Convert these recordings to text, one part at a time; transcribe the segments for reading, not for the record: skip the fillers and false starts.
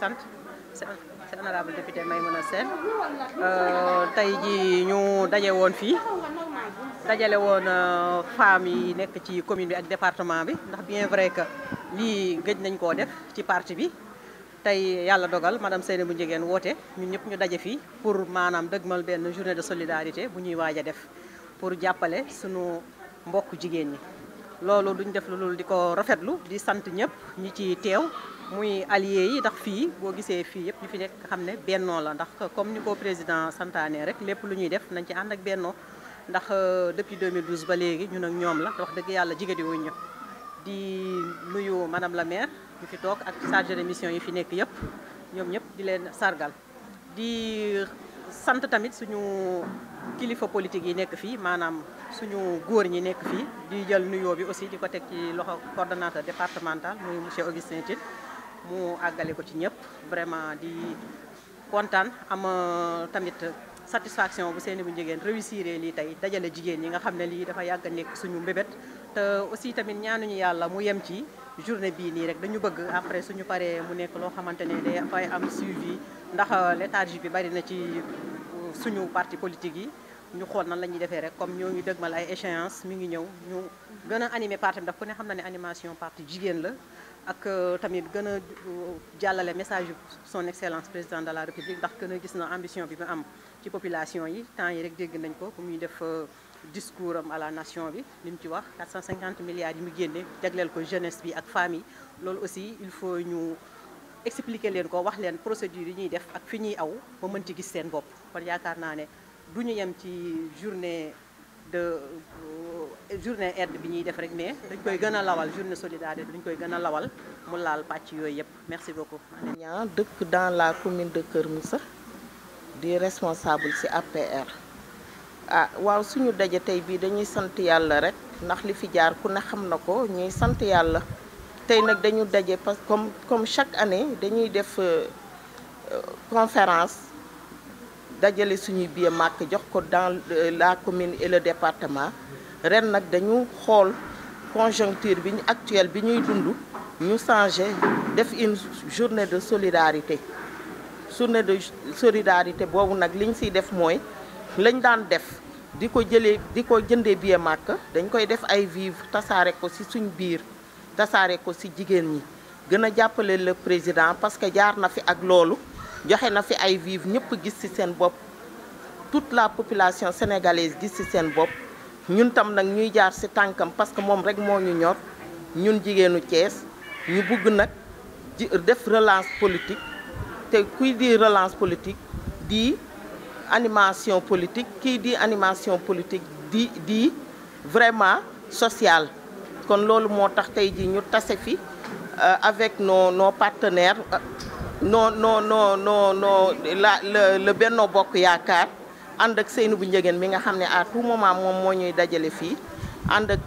sant c'est honorable député Maïmouna Sène tey ji ñu daje woon fii dajale woon femmes yi nekk ci commune bi ak département bi ndax bien vrai que lii gëj nañ koo def ci parti bi tey yàlla dogal madame Seynabou Ndiéguène woote ñun ñëpp ñu daje fii pour maanaam dëgmal benn journée de solidarité bu ñuy waaj a def pour jàppale sunu mbokk jigéen ñi. loolu duñ def lu dul di ko rafetlu di sant ñëpp ñi ci teew muy alliés yi ndax fii boo gisee fii yëpp ñu fi nekk xam ne bennoo la ndax comme ni ko président santaane rek lépp lu ñuy def nañ ci ànd ak bennoo ndax depuis 2012 ba léegi ñun ak ñoom la wax dëgg yàlla jigéen wuñ ñu di nuyu madame la maire ñu fi toog ak chargé de mission yi fi nekk yëpp ñoom ñëpp di leen sargal di sant tamit suñu kilifa politique yi nekk fii maanaam suñu góor ñi nekk fii di jël nuyoo bi aussi di ko teg ci loxo coordonnateur départemental muy monsieur Augustin Tine mu àggale ko ci ñëpp vraiment di kontaan am tamit satisfaction bu Seynabou Ndiéguène réussir lii tey dajale jigéen ñi nga xam ne lii dafa yàgg a nekk suñu mbébét te aussi tamit ñaanuñu yàlla mu yem ci journée bii nii rek dañu bëgg après suñu paree mu nekk loo xamante ne dafay am suivi ndax léthargie bi bari na ci suñu parti politique yi ñu xool nan la ñuy defee rek comme ñoo ngi dëgmal ay échéance mi ngi ñëw ñu gën a animé parti bi daf ku ne xam na ne animation parti jigéen la ak tamit gën a jàllale message yu son excellence président de la république ndax gën a gis na ambition bi mu am ci population yi temps yi rek dégg nañ ko bu muy def discours am à la nation bi li mu ci wax 450 milliards yi mu génne jagleel ko jeunesse bi ak famille loolu aussi il faut ñu expliquer leen ko wax leen procédure yi ñuy def ak fi ñuy aw ba mën ci gis seen bopp kon yaakaar naa ne du ñu yem ci journée aide bi ñuy def rek mais dañ koy gën a lawal journée solidarité dañ koy gën a lawal mu laal pàcc yooyu yëpp merci beaucoup. ñaa dëkk dans la commune de Kër Moussa di responsable ci APR waaw suñu daje tey bii dañuy sant yàlla rek ndax li fi jaar ku ne xam na ko ñuy sant yàlla tey nag dañu daje parce que comme chaque année dañuy def conférence dajale suñuy billet màkk jox ko dans la commune et le département ren nag dañu xool conjoncture bi actuelle bi ñuy dund ñu changé def une journée de solidarité boobu nag liñ siy def mooy lañ daan def di ko jëndee billet màkk dañ koy def ay vivres tasaare ko ci suñ biir tasaare ko ci jigéen ñi gën a jàppale le président parce que jaar na fi ak loolu joxe na fi ay vivres ñëpp gis ci seen bopp toute la population sénégalaise gis ci seen bopp ñun tam nag ñuy jaar ci tànkam parce que moom rek moo ñu ñor ñun jigéenu Thiès ñu bugg nag def relance politique te kuy di relance politique di animation politique kii di animation politique di vraiment sociale kon loolu moo tax tey ji ñu tase fi avec nos partenaires le Benno Bokk Yaakaar ànd ak Seynabou Ndiéguène mi nga xam ne à tout moment moom moo ñuy dajale fii ànd ak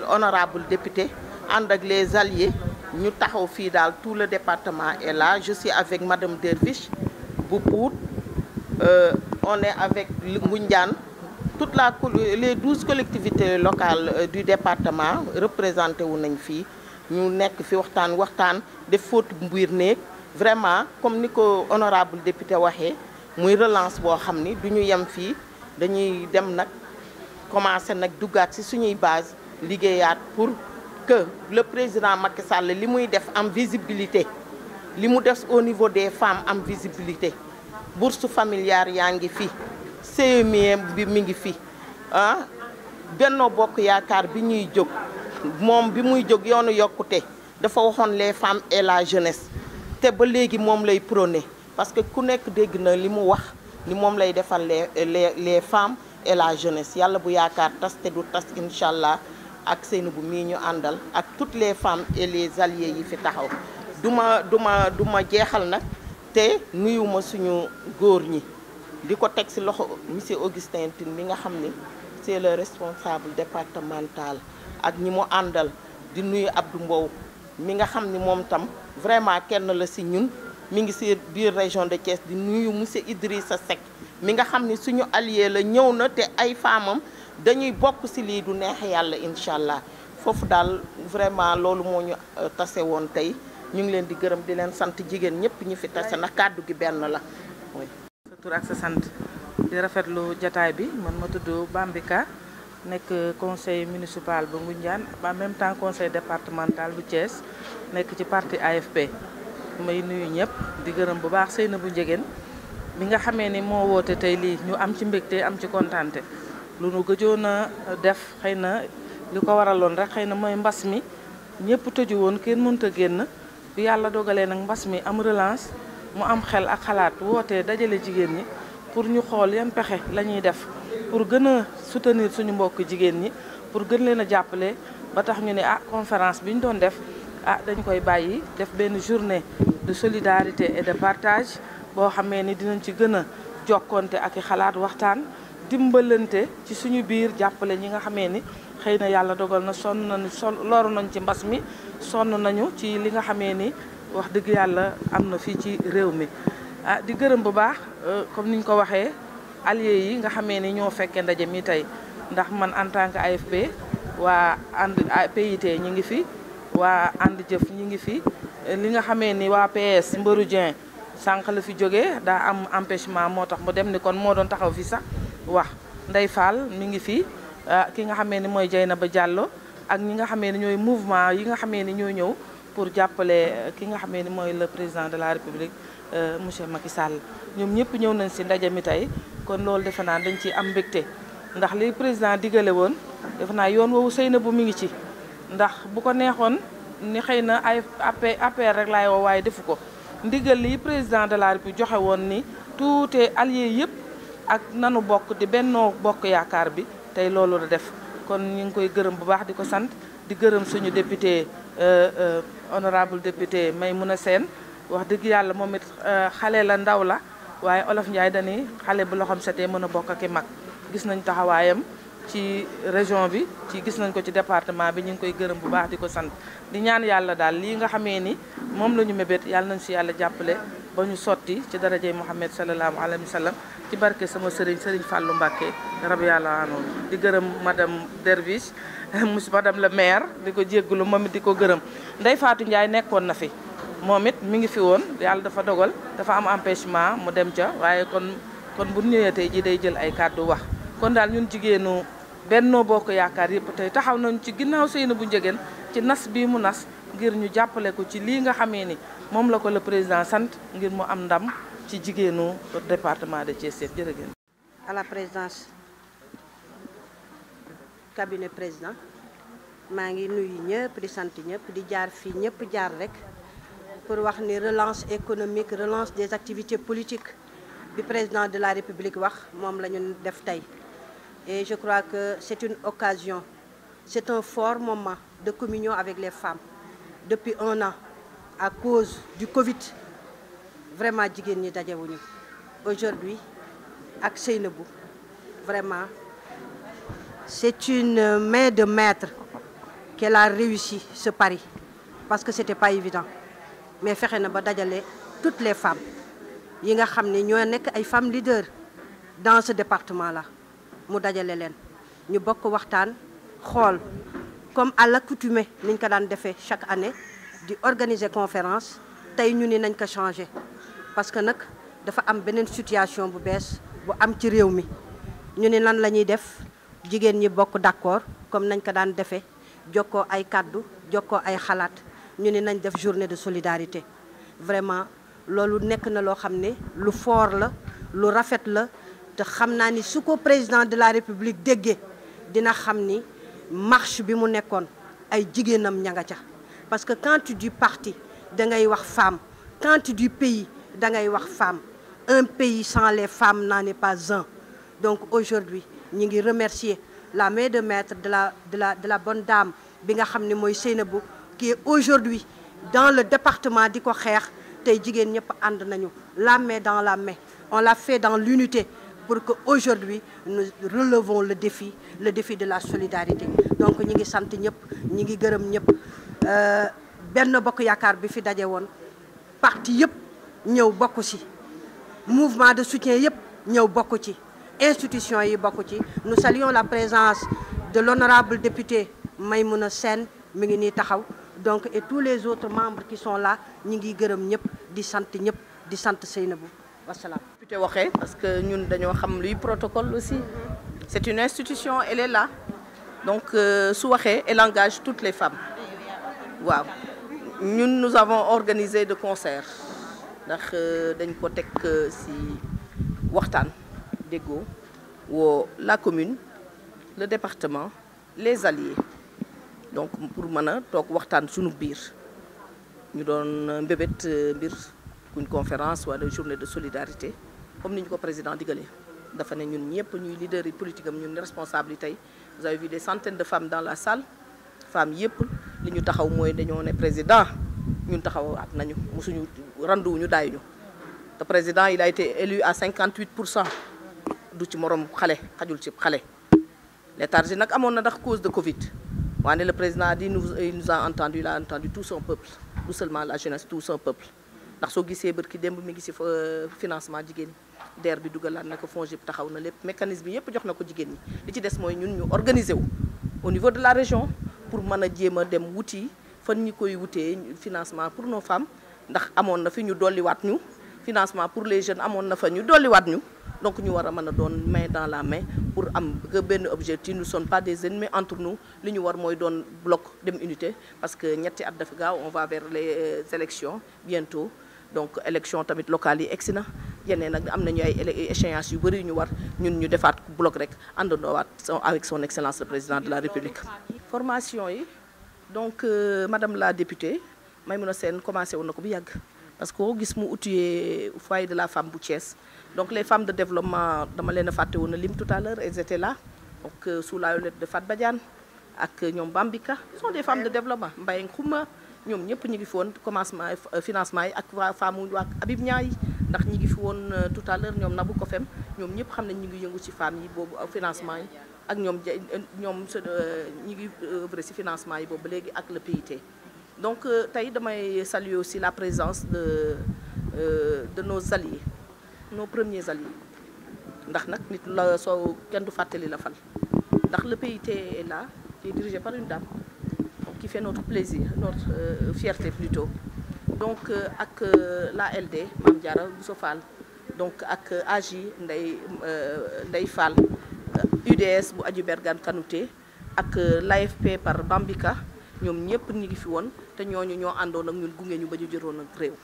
honorable député ànd ak les alliés ñu taxaw fii daal tout le département est là je suis avec madame Derviche bu Pout on est avec Ngoundiane toute les 12 collectivités locales du département représenté wu nañ fii ñu nekk fi waxtaan def fóotu mbiir néeg vraiment comme ni ko honorable député waxee muy relance boo xam ni du ñu yem fii dañuy dem nag commencé nag duggaat ci suñuy base liggéeyaat pour que le président Macky Sall li muy def am visibilité li mu def au niveau des femmes am visibilité bourse familiale yaa ngi fi CMU bi mi ngi fi Benno Bokk Yaakaar bi ñuy jóg moom bi muy jóg yoonu yokkute dafa waxoon les femmes et la jeunesse te ba léegi moom lay prôné parce que ku nekk dégg na li mu wax ni moom lay defal les femmes et la jeunesse yàlla bu yaakaar tas te du tas incha allah ak Seynabou mii ñu àndal ak toutes les femmes et les alliés yi fi taxaw du ma jeexal nag te nuyuma suñu góor ñi di ko teg ci loxo monsieur Augustin Tine mi nga xam ni c'est le responsable départemental ak ñi mu àndal di nuyu Abdou Mbow mi nga xam ni moom tam vraiment kenn la ci ñun mi ngi ci biir région de Thiès di nuyu monsieur Idrissa Seck mi nga xam ni suñu allié la ñëw na te ay femmes dañuy bokk ci lii du neex yàlla incha allah foofu daal vraiment loolu moo ñu tase woon tey ñu ngi leen di gërëm di leen sant jigéen ñëpp ñi fi tase ndax kàddu gi benn la. sa tur ak sa sant di rafetlu jataay bi man ma tudd Bambika nekk conseil municipal bu Ngoundiane en même temps conseil départemental bu Thiès nekk ci parti AFP. may nuyu ñëpp di gërëm bu baax Seynabou Ndiéguène mi nga xamee ni moo woote tey lii ñu am ci mbégte am ci kontaante lu nu gëjoon a def xëy na li ko waraloon rek xëy na mooy mbas mi ñëpp tëju woon kenn mënut a génn bi yàlla dogalee nag mbas mi am relance mu am xel ak xalaat wootee dajale jigéen ñi pour ñu xool yan pexe la ñuy def pour gën a soutenir suñu mbokk jigéen ñi pour gën leen a jàppale ba tax ñu ne conférence bi ñu doon def dañ koy bàyyi def benn journée de solidarité et de partage boo xamee ni dinañ ci gën a jokkonte ak i xalaat waxtaan dimbalante ci suñu biir jàppale ñi nga xamee ni xëy na yàlla dogal na sonn nañu loru nañ ci mbas mi sonn nañu ci li nga xamee ni wax dëgg yàlla am na fii ci réew mi di gërëm bu baax comme niñ ko waxee alliés yi nga xamee ni ñoo fekkee ndaje mi tey ndax man en tant que AFP waa ànd PIT ñi ngi fi waa ànd jëf ñi ngi fi li nga xamee ni waa PS Mbëru Dieng sànq la fi jógee daa am empêchement moo tax mu dem ni kon moo doon taxaw fi sax wax Ndeye Fall mi ngi fi ki nga xamee ni mooy Dieynaba Diallo ak ñi nga xamee ni ñooy mouvement yi nga xamee ni ñoo ñëw pour jàppale ki nga xamee ni mooy le président de la République monsieur Macky Sall ñoom ñëpp ñëw nañ si ndaje mi tey kon loolu defe naa dañ ciy am mbégte ndax li président digale woon defe naa yoon woowu Seynabou mi ngi ci ndax bu ko neexoon ni xëy na ay APR rek laay woo waaye defu ko ndigal li président de la République joxe woon ni tuute allié yëpp ak nanu bokk di Benno Bokk Yaakaar bi tey loolu la def kon ñu ngi koy gërëm bu baax di ko sant di gërëm suñu député honorable député Maymouna Sène wax dëgg yàlla moom it xale la ndaw la waaye Olof Ndiaye dañuy xale bu loxoom setee mën a bokk ak i mag gis nañ taxawaayam ci région bi gis nañ ko ci département bi ñu ngi koy gërëm bu baax di ko sant di ñaan yàlla daal lii nga xamee ni moom la ñu mébét yàlla nañ si yàlla jàppale ba ñu sotti ci darajey Muhammad sallallahu alayhi wa sallam ci barke sama sëriñ Fallou Mbacké rabi yàlla anoon di gërëm madame Derviche madame le maire di ko jéggulu moom it di ko gërëm Ndeye Fatou Ndiaye nekkoon na fi moom it mi ngi fi woon yàlla dafa dogal dafa am empêchement mu dem ca waaye kon bu ñëwee tey ji day jël ay kàddu wax kon daal ñun jigéenu Benno Bokk Yaakaar yëpp tey taxaw nañ ci ginnaaw Seynabou Ndiéguène ci nas bii mu nas ngir ñu jàppale ko ci lii nga xamee ni moom la ko le président sant ngir mu am ndam ci jigéenu département de Thiès jërëjëf. À la présidence cabinet président maa ngi nuyu ñëpp di sant ñëpp di jaar fii ñëpp jaar rek pour wax ni relance économique relance des activités politiques bi président de la République wax moom la ñu def tey. Et je crois que c'est une occasion, c'est un fort moment de communion avec les femmes. Depuis 1 an, à cause du Covid, vraiment jigéen ñi dajewuñu. Aujourd'hui, ak Seynabou, vraiment, c'est une main de maître qu'elle a réussi ce pari. Parce que c'était pas évident. Mais fexe na ba dajale toutes les femmes yi nga xam ne ñoo nekk ay femmes leaders dans ce département-là. mu dajale leen ñu bokk waxtaan xool comme à l'accoutumée niñ ko daan defee chaque année di organiser conférence tey ñu ni nañ ko changer parce que nag dafa am beneen situation bu bees bu am ci réew mi ñu ni nan la ñuy def jigéen ñi bokk d'accord comme nañ ko daan defee jokkoo ay kàddu jokkoo ay xalaat ñu ni nañ def journée de solidarité vraiment loolu nekk na loo xam ne lu fort la lu rafet la te xam naa ni su ko président de la République déggee dina xam ni marche bi mu nekkoon ay jigéenam ña nga ca parce que quand tu dis parti da ngay wax femme quand tu dis pays da ngay wax femme un pays sans les femmes n'en est pas un donc aujourd'hui ñi ngi remercier la main de maître de la bonne dame bi nga xam ne mooy Seynabou qui est aujourd'hui dans le département di ko xeex tey jigéen ñëpp ànd nañu la main dans la main on l'a fait dans l'unité pour que aujourd'hui nous relevons le défi de la solidarité donc ñi ngi sant ñëpp ñi ngi gërëm ñëpp Benno Bokk Yaakaar bi fi daje woon parti yëpp ñëw bokk ci mouvement de soutien yëpp ñëw bokk ci institution yi bokk ci nous saluons la présence de l'honorable député Maymouna Sène mi ngi nii taxaw donc et tous les autres membres qui sont là ñi ngi gërëm ñëpp di sant ñëpp di sant Seynabou wasalaam. député waxee parce que ñun dañoo xam luy protocole aussi c'est une institution, elle est là donc su waxee elle engage toutes les femmes waaw ñun nous avons organisé de concerts ndax dañ ko teg ci waxtaan déggoo woo la commune le département les alliés donc pour mën a toog waxtaan suñu biir ñu doon mbébét mbir une conférence wala journée de solidarité comme ni ñu ko président digalee dafa ne ñun ñëpp ñuy leaders yi politique am ñun responsabilité yi vous avez vu des centaines de femmes dans la salle femmes yëpp li ñu taxaw mooy dañoo ne président ñun taxaw at nañu mosuñu randuwuñu daayuñu te président il a été élu à 58% du ci morom xale xajul ci xale léthargie nag amoon na ndax cause de Covid waane le président a dit il nous a entendu, il a entendu tout son peuple non seulement la jeunesse tout son peuple ndax soo gisee bërki démb mi ngi ci financement jigéen ñi DER bi dugalaat na ko FONGIP taxaw na lépp mécanisme yi yëpp jox na ko jigéen ñi li ci des mooy ñun ñu organiser wu au niveau de la région pour mën a jéem a dem wuti fan ñi koy wutee financement pour nos femmes ndax amoon na fi ñu dolliwaat ñu financement pour les jeunes amoon na fa ñu dolliwaat ñu donc ñu war a mën a doon main dans la main pour am benn objectif nous ne sommes pas des ennemis entre nous li ñu war mooy doon bloc dem unité parce que ñetti at dafa gaaw on va vers les élections bientôt donc élection tamit locales yi egsi na yeneen nag am nañu ay échéances yu bëri yu ñu war ñun ñu defaat bloc rek àndandoowaat avec son excellence le président de la république. formation yi donc madame la députée Maïmouna Sène commencé woon na ko bu yàgg parce que koo gis mu outillé foyer de la femme bu Thiès donc les femmes de développement dama leen a fàtte woon na lim tout à l'heure elles étaient là donc sous la houlette de Fat Badiane ak ñoom Bambika sont des femmes de développement Mbaye Xuma ñoom ñëpp ñu ngi fi woon commencement financement yi ak waa femme waa Habib Niaye ndax ñi ngi fi woon tout à l'heure ñoom Nabou Kofem ñoom ñëpp xam nañ ñu ngi yëngu ci femmes yi boobu financement yi ak ñoom ñi ngi œuvre ci financement yi boobu ba léegi ak le PIT donc tey damay saluer aussi la présence de nos alliés nos premiers alliés ndax nag nit la soo kenn du fàttali la fal ndax le PIT est là qui est dirigé par une dame qui fait notre plaisir, notre fierté plutôt. Donc avec la LD, Mame Diarra Bousso Fall, donc avec AJ Ndeye Fall, UDS bu Adji Bergane Kanouté, ak l'AFP par Bambika, ñoom ñëpp ñi ngi fi woon te ñooñu ñoo àndoon ak ñun gunge ñu ba ñu jëroon ak réew.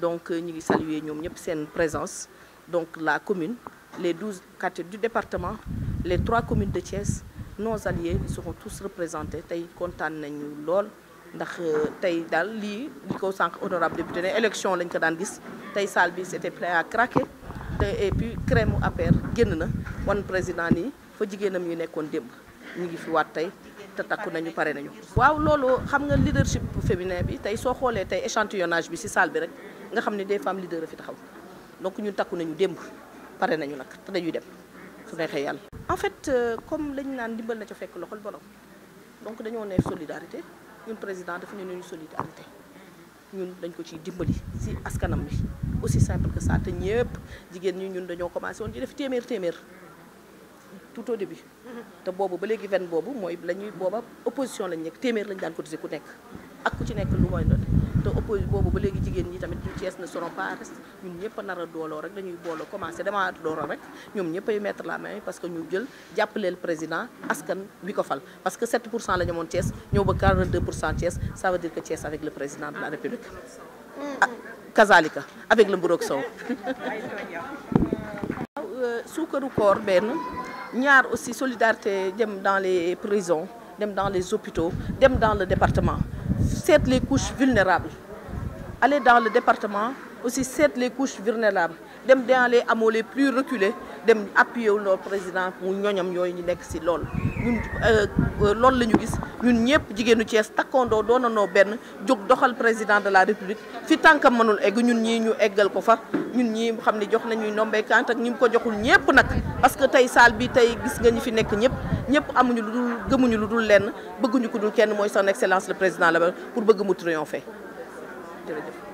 Donc ñi ngi saluer ñoom ñëpp seen présence. Donc la commune, les 12 quartiers du département, les 3 communes de Thiès, nos alliés ils seront tous représentés tey kontaan nañu lool ndax tey daal lii li ko sànq honorable député ne élection lañ ko daan gis tey salle bi c'était prêt à craquer et puis crème APR génn na wan président nii fa jigéenam yu nekkoon démb ñu ngi fi waat tey te takku nañu pare nañu. waaw loolu xam nga leadership féminin bi tey soo xoolee tey échantillonnage bi ci salle bi rek nga xam ne des femmes leaders a fi taxaw donc ñun takku nañu démb pare nañu nag te dañuy dem su neexee yàlla. en fait comme lañu naan dimbal na ca fekk loxol borom donc dañoo ne solidarité ñun président dafa ne ñu solidarité ñun dañ ko ciy dimbali ci askanam bi aussi simple que ça te ñëpp jigéen ñi ñun dañoo commencé woon di def téeméer tout au début te boobu ba léegi ven boobu mooy la ñuy booba opposition lañ nekk téeméer lañu daan cotiser ku nekk ak ku ci nekk lu mooy note te boobu ba léegi jigéen ñi tamit du Thiès ne seront pas restés ñun ñëpp a nar a dooloo rek dañuy booloo commencé dama dooro rek ñoom ñëpp ay mettre la main parce que ñu jël jàppaleel président askan wi ko fal parce que 7% la ñu amoon Thiès ñëw ba 42% Thiès ça veut dire que Thiès avec le président de la République kazalika avec le mburoog sow suukaru koor benn ñaar aussi solidarité dem dans les prisons dem dans les hôpitaux dem dans le département seet les couches vulnérables aller dans le département aussi seet les couches vulnérables dem dans les hameaux les plus reculés dem appuyer wu loolu président mu ñoñam yooyu ñu nekk ci loolu ñun loolu la ñu gis ñun ñëpp jigéenu Thiès takkandoo doonanoo benn jóg doxal président de la république fi tànkam mënul egg ñun ñii ñu eggal ko fa ñun ñii xam ne jox nañuy ndombay kant ak ñi mu ko joxul ñëpp nag parce que tey salle bi tey gis nga ñi fi nekk ñëpp amuñu lu dul gëmuñu lu dul lenn bëgguñu ko dul kenn mooy son excellence le président la pour bëgg mu triompher jërëjëf